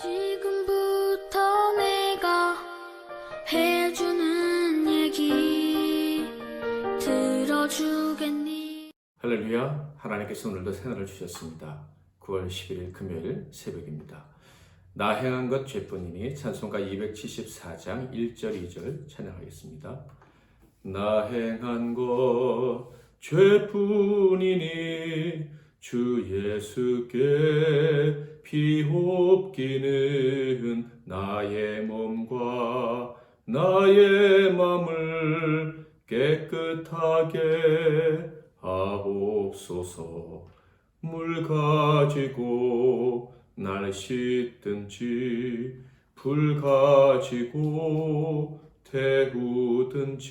지금부터 내가 해주는 얘기 들어주겠니? 할렐루야. 하나님께서 오늘도 새날을 주셨습니다. 9월 11일 금요일 새벽입니다. 나 행한 것 죄뿐이니 찬송가 274장 1절 2절 찬양하겠습니다. 나 행한 것 죄뿐이니 주 예수께 비옵기는 나의 몸과 나의 맘을 깨끗하게 하옵소서. 물 가지고 날 씻든지 불 가지고 태우든지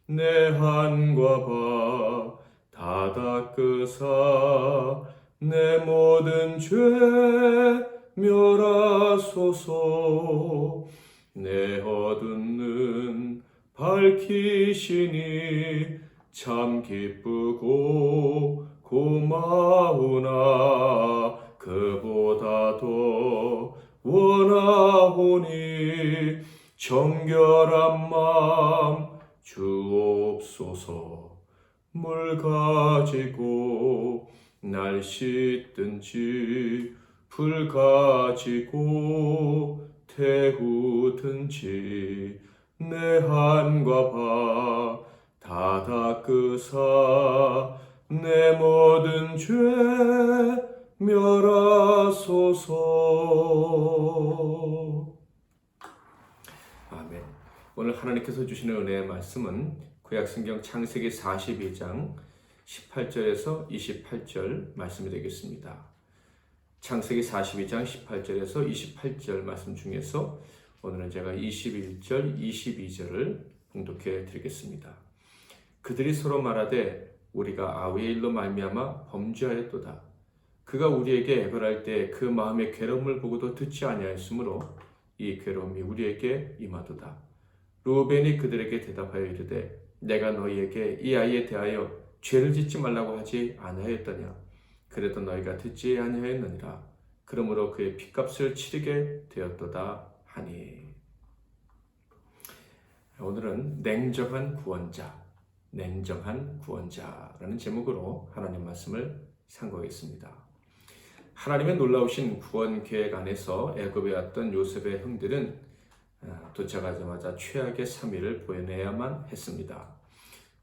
내 한과 바 다 닦으사 내 모든 죄 멸하소서. 내 어두는 밝히시니 참 기쁘고 고마우나 그보다 더 원하오니 정결한 마음 주옵소서. 물 가지고 날 씻든지 불 가지고 태우든지 내 한과 바 다 닦으사 내 모든 죄 멸하소서. 아멘. 오늘 하나님께서 주시는 은혜의 말씀은 구약성경 창세기 42장 18절에서 28절 말씀이 되겠습니다. 창세기 42장 18절에서 28절 말씀 중에서 오늘은 제가 21절, 22절을 봉독해 드리겠습니다. 그들이 서로 말하되 우리가 아우의 일로 말미암아 범죄하였도다. 그가 우리에게 애걸할 때 그 마음의 괴로움을 보고도 듣지 아니하였으므로 이 괴로움이 우리에게 임하도다. 루벤이 그들에게 대답하여 이르되 내가 너희에게 이 아이에 대하여 죄를 짓지 말라고 하지 아니하였더냐. 그래도 너희가 듣지 아니하였느니라. 그러므로 그의 핏값을 치르게 되었도다 하니. 오늘은 냉정한 구원자라는 제목으로 하나님 말씀을 상고하겠습니다. 하나님의 놀라우신 구원 계획 안에서 애굽에 왔던 요셉의 형들은 도착하자마자 최악의 3일을 보내야만 했습니다.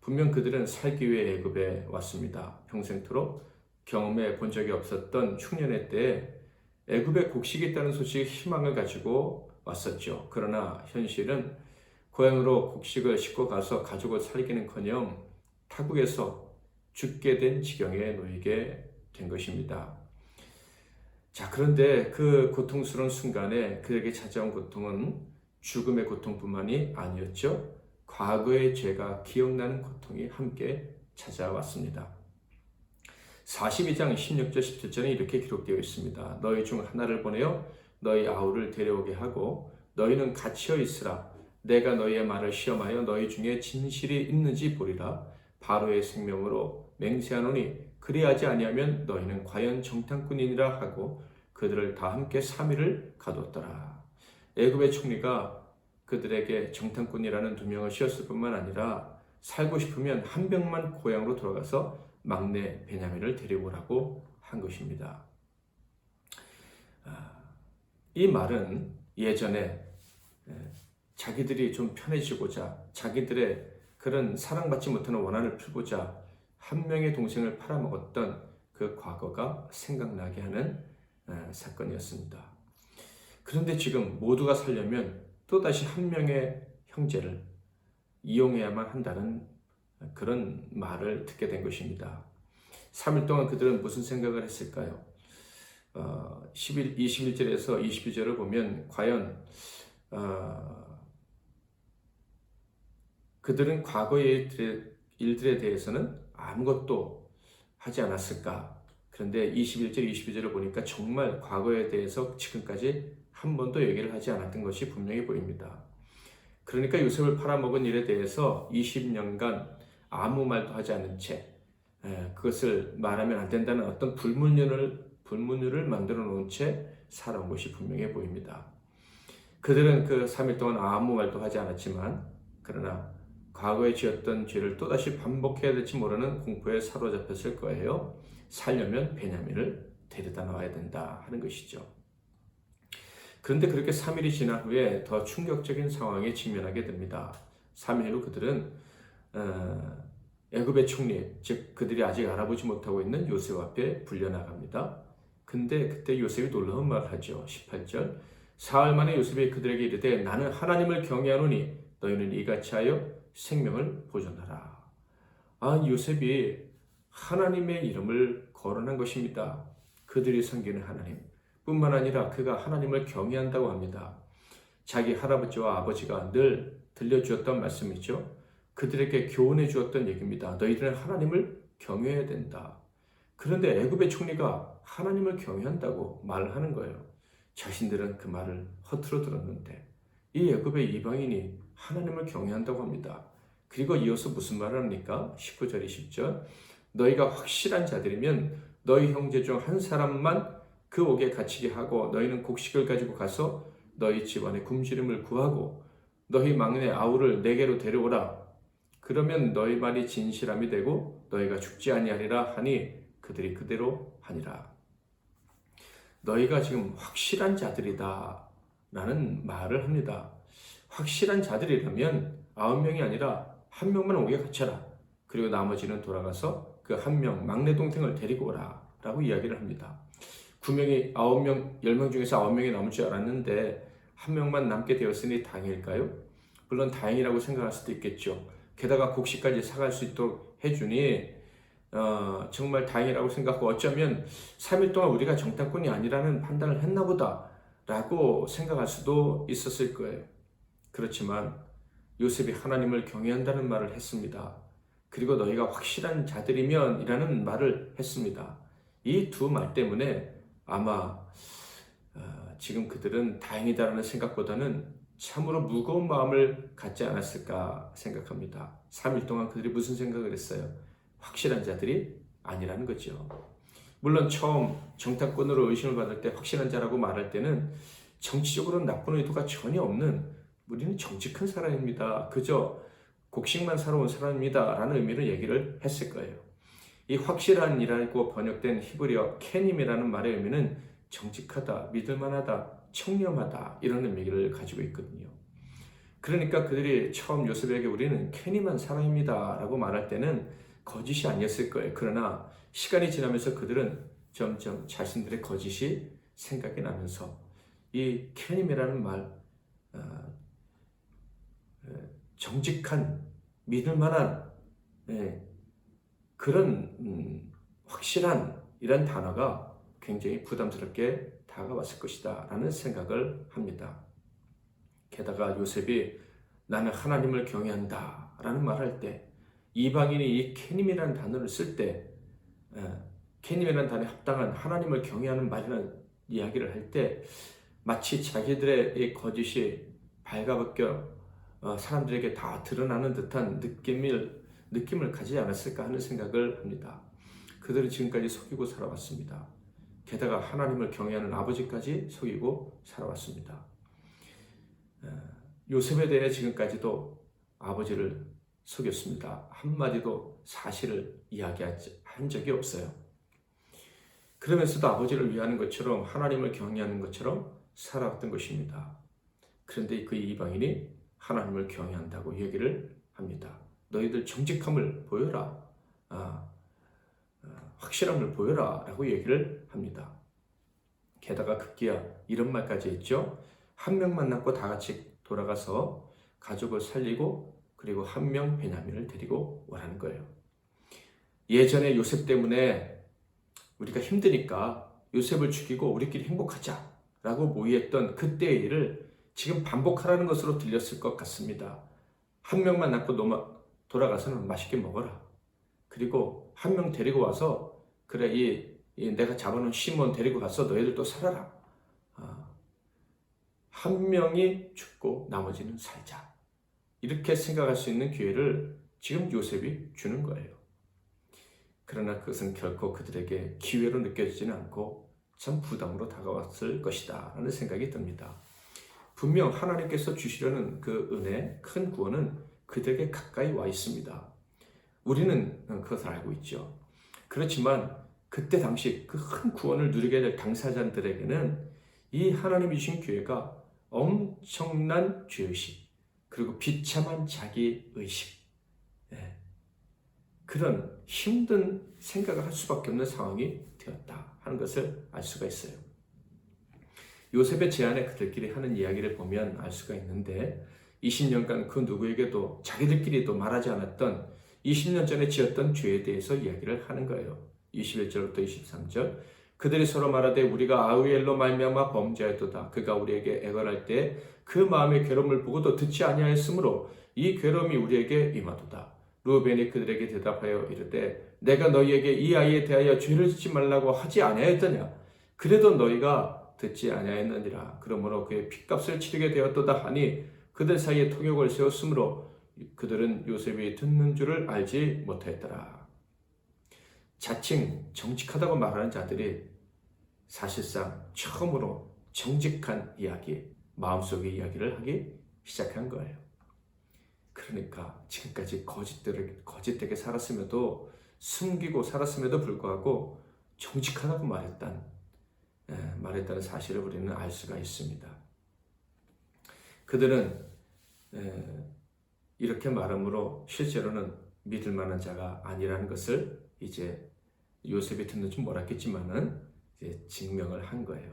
분명 그들은 살기 위해 애굽에 왔습니다. 평생토록 경험해 본 적이 없었던 흉년의 때에 애굽에 곡식이 있다는 소식 희망을 가지고 왔었죠. 그러나 현실은 고향으로 곡식을 싣고 가서 가족을 살기는커녕 타국에서 죽게 된 지경에 놓이게 된 것입니다. 자, 그런데 그 고통스러운 순간에 그에게 찾아온 고통은 죽음의 고통뿐만이 아니었죠. 과거의 죄가 기억나는 고통이 함께 찾아왔습니다. 42장 16절 17절에 이렇게 기록되어 있습니다. 너희 중 하나를 보내어 너희 아우를 데려오게 하고 너희는 갇혀 있으라. 내가 너희의 말을 시험하여 너희 중에 진실이 있는지 보리라. 바로의 생명으로 맹세하노니 그리하지 아니하면 너희는 과연 정탐꾼이니라 하고 그들을 다 함께 3일을 가뒀더라. 애굽의 총리가 그들에게 정탐꾼이라는 2명을 씌웠을 뿐만 아니라 살고 싶으면 한 명만 고향으로 돌아가서 막내 베냐민을 데리고 오라고 한 것입니다. 이 말은 예전에 자기들이 좀 편해지고자 자기들의 그런 사랑받지 못하는 원한을 풀고자 한 명의 동생을 팔아먹었던 그 과거가 생각나게 하는 사건이었습니다. 그런데 지금 모두가 살려면 또다시 한 명의 형제를 이용해야만 한다는 그런 말을 듣게 된 것입니다. 3일 동안 그들은 무슨 생각을 했을까요? 21절에서 22절을 보면 과연 그들은 과거의 일들에 대해서는 아무것도 하지 않았을까? 그런데 21절, 22절을 보니까 정말 과거에 대해서 지금까지 한 번도 얘기를 하지 않았던 것이 분명히 보입니다. 그러니까 요셉을 팔아먹은 일에 대해서 20년간 아무 말도 하지 않은 채 그것을 말하면 안 된다는 어떤 불문율을 만들어 놓은 채 살아온 것이 분명해 보입니다. 그들은 그 3일 동안 아무 말도 하지 않았지만 그러나 과거에 지었던 죄를 또다시 반복해야 될지 모르는 공포에 사로잡혔을 거예요. 살려면 베냐민을 데려다 놔야 된다 하는 것이죠. 그런데 그렇게 3일이 지난 후에 더 충격적인 상황에 직면하게 됩니다. 3일 후 그들은 애굽의 총리, 즉 그들이 아직 알아보지 못하고 있는 요셉 앞에 불려나갑니다. 근데 그때 요셉이 놀라운 말을 하죠. 18절 사흘 만에 요셉이 그들에게 이르되 나는 하나님을 경외하노니 너희는 이같이 하여 생명을 보존하라. 요셉이 하나님의 이름을 거론한 것입니다. 그들이 섬기는 하나님 뿐만 아니라 그가 하나님을 경외한다고 합니다. 자기 할아버지와 아버지가 늘 들려주었던 말씀이죠. 그들에게 교훈해 주었던 얘기입니다. 너희들은 하나님을 경외해야 된다. 그런데 애굽의 총리가 하나님을 경외한다고 말을 하는 거예요. 자신들은 그 말을 허투루 들었는데 이 애굽의 이방인이 하나님을 경외한다고 합니다. 그리고 이어서 무슨 말을 합니까? 19절 20절 너희가 확실한 자들이면 너희 형제 중 한 사람만 그 옥에 갇히게 하고 너희는 곡식을 가지고 가서 너희 집안의 굶주림을 구하고 너희 막내 아우를 내게로 데려오라. 그러면 너희 말이 진실함이 되고 너희가 죽지 아니하리라 하니 그들이 그대로 하니라. 너희가 지금 확실한 자들이다 라는 말을 합니다. 확실한 자들이라면 9명이 아니라 1명만 옥에 갇혀라. 그리고 나머지는 돌아가서 그 1명 막내 동생을 데리고 오라 라고 이야기를 합니다. 9명이 9명, 10명 중에서 9명이 남을 줄 알았는데 1명만 남게 되었으니 다행일까요? 물론 다행이라고 생각할 수도 있겠죠. 게다가 곡식까지 사갈 수 있도록 해주니 정말 다행이라고 생각하고 어쩌면 3일 동안 우리가 정탐꾼이 아니라는 판단을 했나 보다 라고 생각할 수도 있었을 거예요. 그렇지만 요셉이 하나님을 경외한다는 말을 했습니다. 그리고 너희가 확실한 자들이면 이라는 말을 했습니다. 이 두 말 때문에 아마 지금 그들은 다행이다라는 생각보다는 참으로 무거운 마음을 갖지 않았을까 생각합니다. 3일 동안 그들이 무슨 생각을 했어요? 확실한 자들이 아니라는 거죠. 물론 처음 정탐꾼으로 의심을 받을 때 확실한 자라고 말할 때는 정치적으로 나쁜 의도가 전혀 없는 우리는 정직한 사람입니다. 그저 곡식만 사러 온 사람입니다. 라는 의미로 얘기를 했을 거예요. 이 확실한이라고 번역된 히브리어 케님이라는 말의 의미는 정직하다, 믿을만하다, 청렴하다 이런 의미를 가지고 있거든요. 그러니까 그들이 처음 요셉에게 우리는 케님한 사람입니다 라고 말할 때는 거짓이 아니었을 거예요. 그러나 시간이 지나면서 그들은 점점 자신들의 거짓이 생각이 나면서 이 케님이라는 말, 정직한, 믿을만한 그런 확실한 이런 단어가 굉장히 부담스럽게 다가왔을 것이다 라는 생각을 합니다. 게다가 요셉이 나는 하나님을 경외한다 라는 말할 때 이방인이 이 케님이라는 단어를 쓸 때 케님이라는 단어에 합당한 하나님을 경외하는 말이라는 이야기를 할 때 마치 자기들의 이 거짓이 발가벗겨 사람들에게 다 드러나는 듯한 느낌을 가지지 않았을까 하는 생각을 합니다. 그들은 지금까지 속이고 살아왔습니다. 게다가 하나님을 경외하는 아버지까지 속이고 살아왔습니다. 요셉에 대해 지금까지도 아버지를 속였습니다. 한마디도 사실을 이야기한 적이 없어요. 그러면서도 아버지를 위하는 것처럼 하나님을 경외하는 것처럼 살아왔던 것입니다. 그런데 그 이방인이 하나님을 경외한다고 얘기를 합니다. 너희들 정직함을 보여라. 확실함을 보여라 라고 얘기를 합니다. 게다가 급기야 이런 말까지 했죠. 1명만 남고 다 같이 돌아가서 가족을 살리고 그리고 1명 베냐민을 데리고 오라는 거예요. 예전에 요셉 때문에 우리가 힘드니까 요셉을 죽이고 우리끼리 행복하자 라고 모의했던 그때의 일을 지금 반복하라는 것으로 들렸을 것 같습니다. 1명만 남고 돌아가서는 맛있게 먹어라. 그리고 1명 데리고 와서 그래 내가 잡아놓은 시몬 데리고 가서 너희들 또 살아라. 1명이 죽고 나머지는 살자. 이렇게 생각할 수 있는 기회를 지금 요셉이 주는 거예요. 그러나 그것은 결코 그들에게 기회로 느껴지지는 않고 참 부담으로 다가왔을 것이다 라는 생각이 듭니다. 분명 하나님께서 주시려는 그 은혜, 큰 구원은 그들에게 가까이 와 있습니다. 우리는 그것을 알고 있죠. 그렇지만 그때 당시 그 큰 구원을 누리게 될 당사자들에게는 이 하나님이 주신 기회가 엄청난 죄의식, 그리고 비참한 자기의식, 그런 힘든 생각을 할 수밖에 없는 상황이 되었다 하는 것을 알 수가 있어요. 요셉의 제안에 그들끼리 하는 이야기를 보면 알 수가 있는데 20년간 그 누구에게도 자기들끼리도 말하지 않았던 20년 전에 지었던 죄에 대해서 이야기를 하는 거예요. 21절부터 23절 그들이 서로 말하되 우리가 아우엘로 말미암아 범죄하였도다. 그가 우리에게 애걸할 때 그 마음의 괴로움을 보고도 듣지 아니하였으므로 이 괴로움이 우리에게 임하도다. 루벤이 그들에게 대답하여 이르되 내가 너희에게 이 아이에 대하여 죄를 짓지 말라고 하지 아니하였더냐. 그래도 너희가 듣지 아니하였느니라. 그러므로 그의 핏값을 치르게 되었도다 하니 그들 사이에 통역을 세웠으므로 그들은 요셉이 듣는 줄을 알지 못하였더라. 자칭 정직하다고 말하는 자들이 사실상 처음으로 정직한 이야기, 마음속의 이야기를 하기 시작한 거예요. 그러니까 지금까지 거짓되게 살았음에도, 숨기고 살았음에도 불구하고 정직하다고 말했다는 사실을 우리는 알 수가 있습니다. 그들은 이렇게 말함으로 실제로는 믿을 만한 자가 아니라는 것을 이제 요셉이 듣는 줄 몰랐겠지만은 이제 증명을 한 거예요.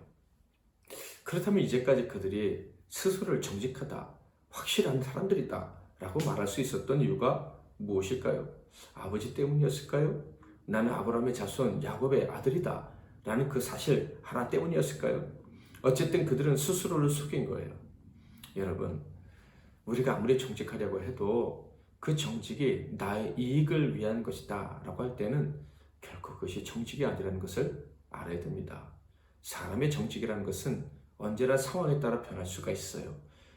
그렇다면 이제까지 그들이 스스로를 정직하다, 확실한 사람들이다 라고 말할 수 있었던 이유가 무엇일까요? 아버지 때문이었을까요? 나는 아브라함의 자손 야곱의 아들이다 라는 그 사실 하나 때문이었을까요? 어쨌든 그들은 스스로를 속인 거예요. 여러분, 우리가 아무리 정직하려고 해도 그 정직이 나의 이익을 위한 것이다 라고 할 때는 결코 그것이 정직이 아니라는 것을 알아야 됩니다. 사람의 정직이라는 것은 언제나 상황에 따라 변할 수가 있어요.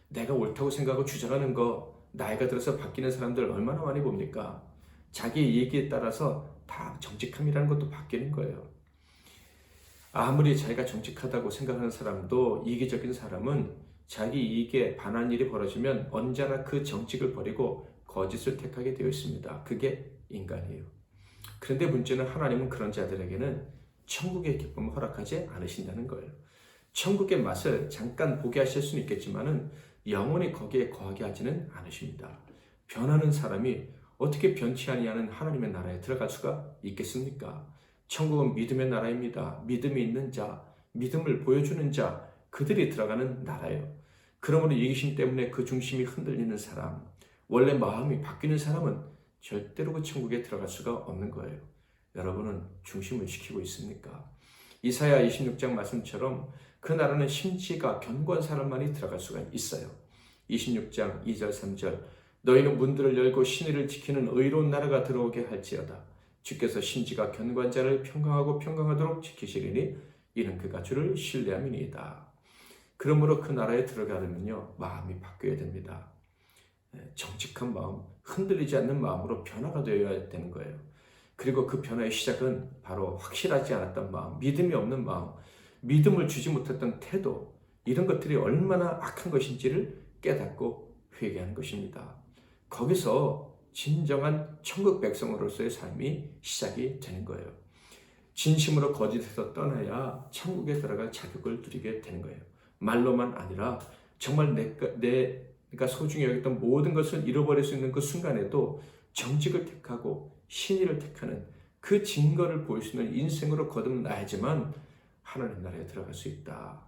내가 옳다고 생각하고 주장하는 거 나이가 들어서 바뀌는 사람들 얼마나 많이 봅니까? 자기 이익에 따라서 다 정직함이라는 것도 바뀌는 거예요. 아무리 자기가 정직하다고 생각하는 사람도 이기적인 사람은 자기 이익에 반한 일이 벌어지면 언제나 그 정직을 버리고 거짓을 택하게 되어 있습니다. 그게 인간이에요. 그런데 문제는 하나님은 그런 자들에게는 천국의 기쁨을 허락하지 않으신다는 거예요. 천국의 맛을 잠깐 보게 하실 수는 있겠지만은 영원히 거기에 거하게 하지는 않으십니다. 변하는 사람이 어떻게 변치 아니하는 하나님의 나라에 들어갈 수가 있겠습니까? 천국은 믿음의 나라입니다. 믿음이 있는 자, 믿음을 보여주는 자, 그들이 들어가는 나라예요. 그러므로 이기심 때문에 그 중심이 흔들리는 사람, 원래 마음이 바뀌는 사람은 절대로 그 천국에 들어갈 수가 없는 거예요. 여러분은 중심을 지키고 있습니까? 이사야 26장 말씀처럼 그 나라는 심지가 견고한 사람만이 들어갈 수가 있어요. 26장 2절 3절 너희는 문들을 열고 신의를 지키는 의로운 나라가 들어오게 할지어다. 주께서 심지가 견고한 자를 평강하고 평강하도록 지키시리니 이는 그가 주를 신뢰함이니이다. 그러므로 그 나라에 들어가려면요 마음이 바뀌어야 됩니다. 정직한 마음, 흔들리지 않는 마음으로 변화가 되어야 되는 거예요. 그리고 그 변화의 시작은 바로 확실하지 않았던 마음, 믿음이 없는 마음, 믿음을 주지 못했던 태도, 이런 것들이 얼마나 악한 것인지를 깨닫고 회개하는 것입니다. 거기서 진정한 천국 백성으로서의 삶이 시작이 되는 거예요. 진심으로 거짓에서 떠나야 천국에 들어갈 자격을 누리게 되는 거예요. 말로만 아니라 정말 내가 소중히 여겼던 모든 것을 잃어버릴 수 있는 그 순간에도 정직을 택하고 신의를 택하는 그 증거를 보일 수 있는 인생으로 거듭나야지만 하나님 나라에 들어갈 수 있다.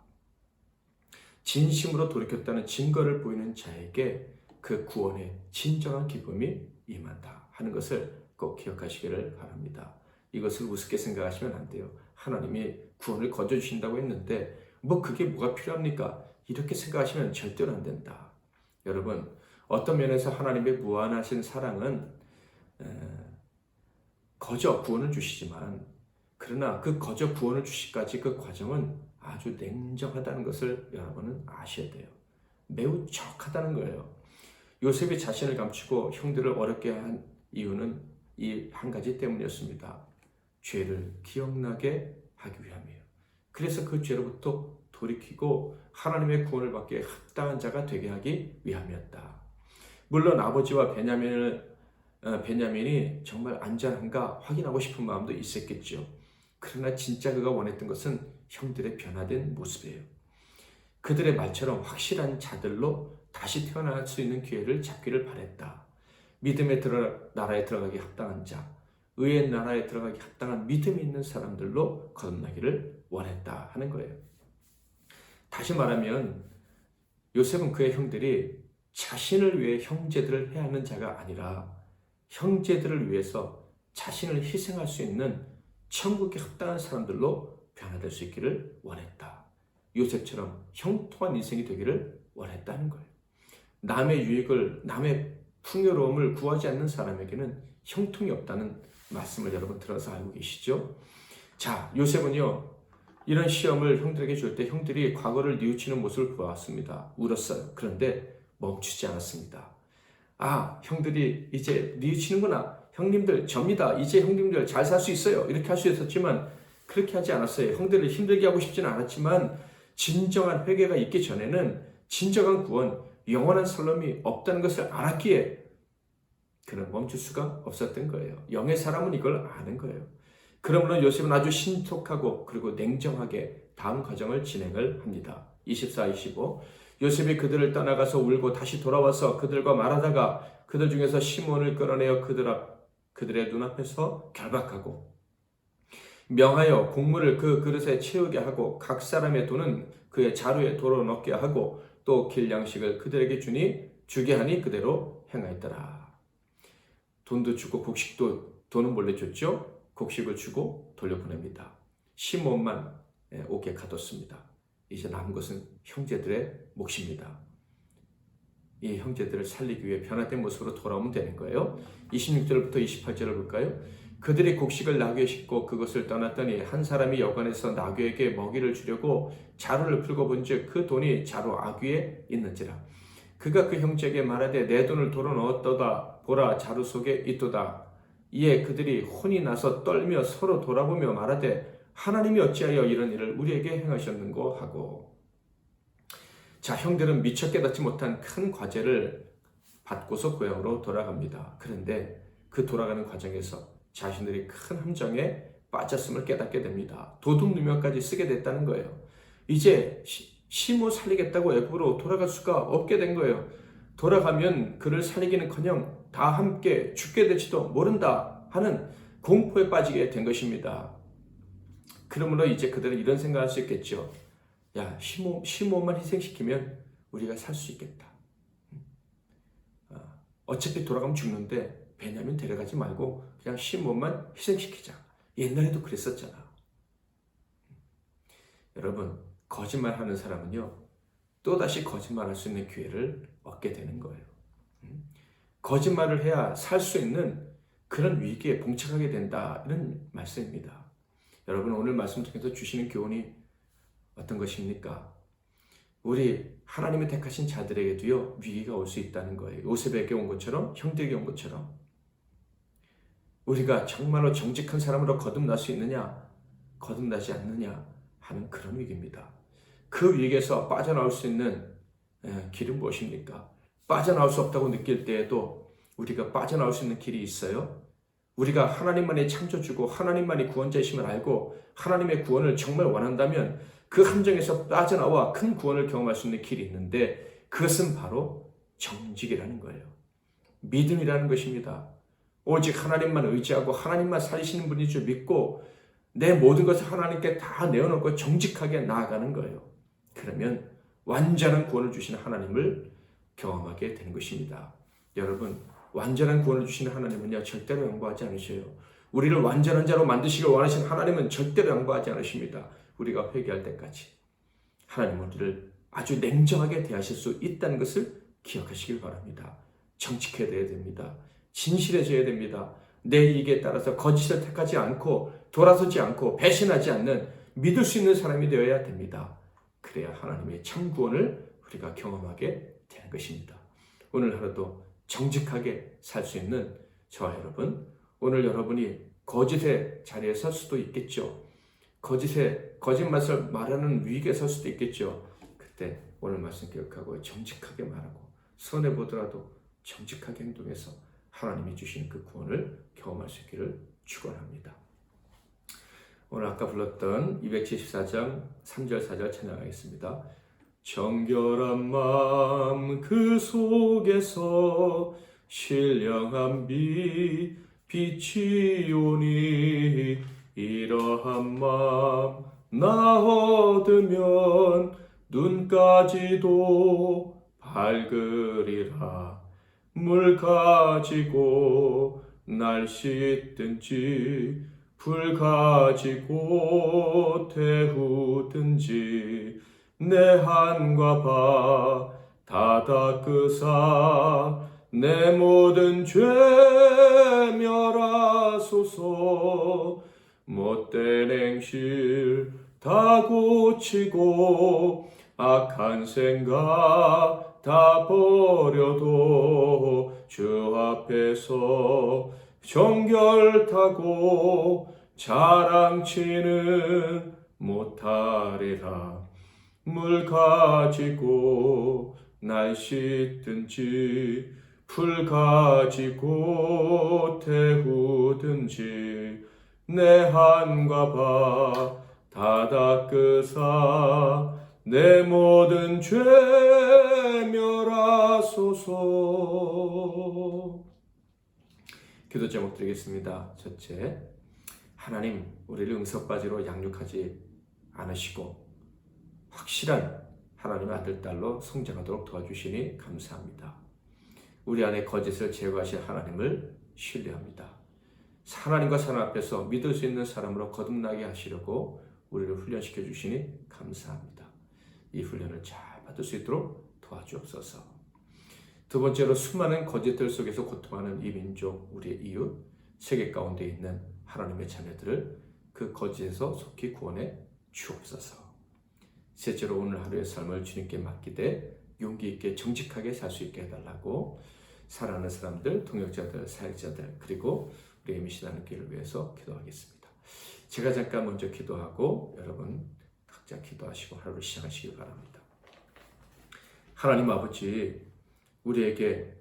진심으로 돌이켰다는 증거를 보이는 자에게 그 구원의 진정한 기쁨이 임한다 하는 것을 꼭 기억하시기를 바랍니다. 이것을 우습게 생각하시면 안 돼요. 하나님이 구원을 거저주신다고 했는데 그게 뭐가 필요합니까? 이렇게 생각하시면 절대로 안 된다. 여러분, 어떤 면에서 하나님의 무한하신 사랑은 거저 구원을 주시지만 그러나 그 거저 구원을 주시기까지 그 과정은 아주 냉정하다는 것을 여러분은 아셔야 돼요. 매우 척하다는 거예요. 요셉이 자신을 감추고 형들을 어렵게 한 이유는 이 한 가지 때문이었습니다. 죄를 기억나게 하기 위함이에요. 그래서 그 죄로부터 돌이키고 하나님의 구원을 받기에 합당한 자가 되게 하기 위함이었다. 물론 아버지와 베냐민이 정말 안전한가 확인하고 싶은 마음도 있었겠죠. 그러나 진짜 그가 원했던 것은 형들의 변화된 모습이에요. 그들의 말처럼 확실한 자들로 다시 태어날 수 있는 기회를 잡기를 바랬다. 믿음의 나라에 들어가기 합당한 자, 의의 나라에 들어가기 합당한 믿음이 있는 사람들로 거듭나기를 원했다 하는 거예요. 다시 말하면 요셉은 그의 형들이 자신을 위해 형제들을 해하는 자가 아니라 형제들을 위해서 자신을 희생할 수 있는 천국에 합당한 사람들로 변화될 수 있기를 원했다. 요셉처럼 형통한 인생이 되기를 원했다는 거예요. 남의 유익을, 남의 풍요로움을 구하지 않는 사람에게는 형통이 없다는 말씀을 여러분 들어서 알고 계시죠? 자, 요셉은요, 이런 시험을 형들에게 줄 때 형들이 과거를 뉘우치는 모습을 보았습니다. 울었어요. 그런데 멈추지 않았습니다. 아, 형들이 이제 뉘우치는구나. 형님들 접니다. 이제 형님들 잘 살 수 있어요. 이렇게 할 수 있었지만 그렇게 하지 않았어요. 형들을 힘들게 하고 싶지는 않았지만 진정한 회개가 있기 전에는 진정한 구원, 영원한 살림이 없다는 것을 알았기에 그는 멈출 수가 없었던 거예요. 영의 사람은 이걸 아는 거예요. 그러므로 요셉은 아주 신속하고 그리고 냉정하게 다음 과정을 진행을 합니다. 24, 25 요셉이 그들을 떠나가서 울고 다시 돌아와서 그들과 말하다가 그들 중에서 시몬을 끌어내어 그들의 눈앞에서 결박하고 명하여 곡물을 그 그릇에 채우게 하고 각 사람의 돈은 그의 자루에 도로 넣게 하고 또 길 양식을 그들에게 주게 하니 그대로 행하였더라. 돈도 주고 돈은 몰래 줬죠. 곡식을 주고 돌려보냅니다. 시몬만 오게 가뒀습니다. 이제 남은 것은 형제들의 몫입니다. 이 형제들을 살리기 위해 변화된 모습으로 돌아오면 되는 거예요. 26절부터 28절을 볼까요? 그들이 곡식을 나귀에 싣고 그것을 떠났더니 한 사람이 여관에서 나귀에게 먹이를 주려고 자루를 풀고 본즉 그 돈이 자루 아귀에 있는지라. 그가 그 형제에게 말하되 내 돈을 도로 넣었도다. 보라 자루 속에 있도다. 이에 그들이 혼이 나서 떨며 서로 돌아보며 말하되 하나님이 어찌하여 이런 일을 우리에게 행하셨는고 하고. 자, 형들은 미처 깨닫지 못한 큰 과제를 받고서 고향으로 돌아갑니다. 그런데 그 돌아가는 과정에서 자신들이 큰 함정에 빠졌음을 깨닫게 됩니다. 도둑 누명까지 쓰게 됐다는 거예요. 이제 시몬 살리겠다고 애굽으로 돌아갈 수가 없게 된 거예요. 돌아가면 그를 살리기는커녕 다 함께 죽게 될지도 모른다 하는 공포에 빠지게 된 것입니다. 그러므로 이제 그들은 이런 생각을 할 수 있겠죠. 야, 시몬만 희생시키면 우리가 살 수 있겠다. 어차피 돌아가면 죽는데 베냐민 데려가지 말고 그냥 시몬만 희생시키자. 옛날에도 그랬었잖아. 여러분, 거짓말하는 사람은요, 또다시 거짓말할 수 있는 기회를 얻게 되는 거예요. 거짓말을 해야 살 수 있는 그런 위기에 봉착하게 된다. 이런 말씀입니다. 여러분, 오늘 말씀 통해서 주시는 교훈이 어떤 것입니까? 우리 하나님의 택하신 자들에게도요, 위기가 올 수 있다는 거예요. 요셉에게 온 것처럼, 형들에게 온 것처럼. 우리가 정말로 정직한 사람으로 거듭날 수 있느냐, 거듭나지 않느냐 하는 그런 위기입니다. 그 위기에서 빠져나올 수 있는 길은 무엇입니까? 빠져나올 수 없다고 느낄 때에도 우리가 빠져나올 수 있는 길이 있어요. 우리가 하나님만이 창조주고 하나님만이 구원자이심을 알고 하나님의 구원을 정말 원한다면 그 함정에서 빠져나와 큰 구원을 경험할 수 있는 길이 있는데 그것은 바로 정직이라는 거예요. 믿음이라는 것입니다. 오직 하나님만 의지하고 하나님만 살리시는 분인 줄 믿고 내 모든 것을 하나님께 다 내어놓고 정직하게 나아가는 거예요. 그러면 완전한 구원을 주시는 하나님을 경험하게 되는 것입니다. 여러분, 완전한 구원을 주시는 하나님은요, 절대로 양보하지 않으셔요. 우리를 완전한 자로 만드시길 원하시는 하나님은 절대로 양보하지 않으십니다. 우리가 회개할 때까지 하나님은 우리를 아주 냉정하게 대하실 수 있다는 것을 기억하시길 바랍니다. 정직해야 됩니다. 진실해져야 됩니다. 내 이익에 따라서 거짓을 택하지 않고 돌아서지 않고 배신하지 않는 믿을 수 있는 사람이 되어야 됩니다. 그래야 하나님의 참 구원을 우리가 경험하게 되는 것입니다. 오늘 하루도 정직하게 살 수 있는 저와 여러분, 오늘 여러분이 거짓의 자리에 설 수도 있겠죠. 거짓말을 말하는 위기에 설 수도 있겠죠. 그때 오늘 말씀 기억하고 정직하게 말하고 손해보더라도 정직하게 행동해서 하나님이 주신 그 구원을 경험할 수 있기를 축원합니다. 오늘 아까 불렀던 274장 3절 4절 찬양하겠습니다. 정결한 마음 그 속에서 신령한 빛이 오니 이러한 마음 나 얻으면 눈까지도 밝으리라. 물 가지고 날 씻든지 불 가지고 태우든지 내 한과 바 다 닦으사 내 모든 죄 멸하소서. 못된 행실 다 고치고 악한 생각 다 버려도 주 앞에서 정결타고 자랑치는 못하리라. 물 가지고 날 씻든지 불 가지고 태우든지 내 한과 바 다 닦으사 내 모든 죄 멸하소서. 기도 제목 드리겠습니다. 첫째, 하나님 우리를 응석바지로 양육하지 않으시고 확실한 하나님의 아들 딸로 성장하도록 도와주시니 감사합니다. 우리 안에 거짓을 제거하실 하나님을 신뢰합니다. 하나님과 사람 앞에서 믿을 수 있는 사람으로 거듭나게 하시려고 우리를 훈련시켜 주시니 감사합니다. 이 훈련을 잘 받을 수 있도록 도와주옵소서. 두 번째로 수많은 거짓들 속에서 고통하는 이 민족, 우리의 이웃, 세계 가운데 있는 하나님의 자녀들을 그 거짓에서 속히 구원해 주옵소서. 셋째로 오늘 하루의 삶을 주님께 맡기되 용기 있게 정직하게 살 수 있게 해달라고 사랑하는 사람들, 동역자들, 사역자들 그리고 우리의 미션하는 길을 위해서 기도하겠습니다. 제가 잠깐 먼저 기도하고 여러분 각자 기도하시고 하루를 시작하시기 바랍니다. 하나님 아버지, 우리에게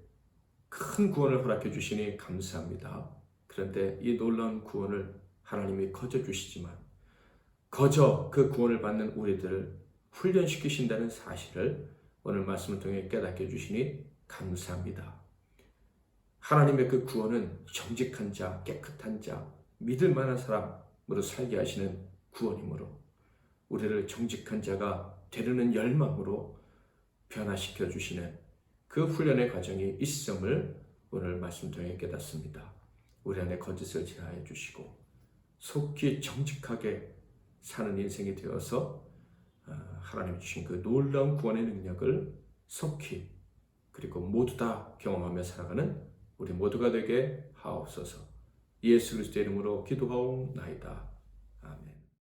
큰 구원을 허락해 주시니 감사합니다. 그런데 이 놀라운 구원을 하나님이 거저 주시지만 거저 그 구원을 받는 우리들을 훈련시키신다는 사실을 오늘 말씀을 통해 깨닫게 해주시니 감사합니다. 하나님의 그 구원은 정직한 자, 깨끗한 자, 믿을 만한 사람으로 살게 하시는 구원이므로 우리를 정직한 자가 되려는 열망으로 변화시켜 주시는 그 훈련의 과정이 있음을 오늘 말씀 통해 깨닫습니다. 우리 안에 거짓을 제하여 주시고 속히 정직하게 사는 인생이 되어서 하나님 주신 그 놀라운 구원의 능력을 속히 그리고 모두 다 경험하며 살아가는 우리 모두가 되게 하옵소서. 예수 그리스도의 이름으로 기도하옵나이다. 아멘.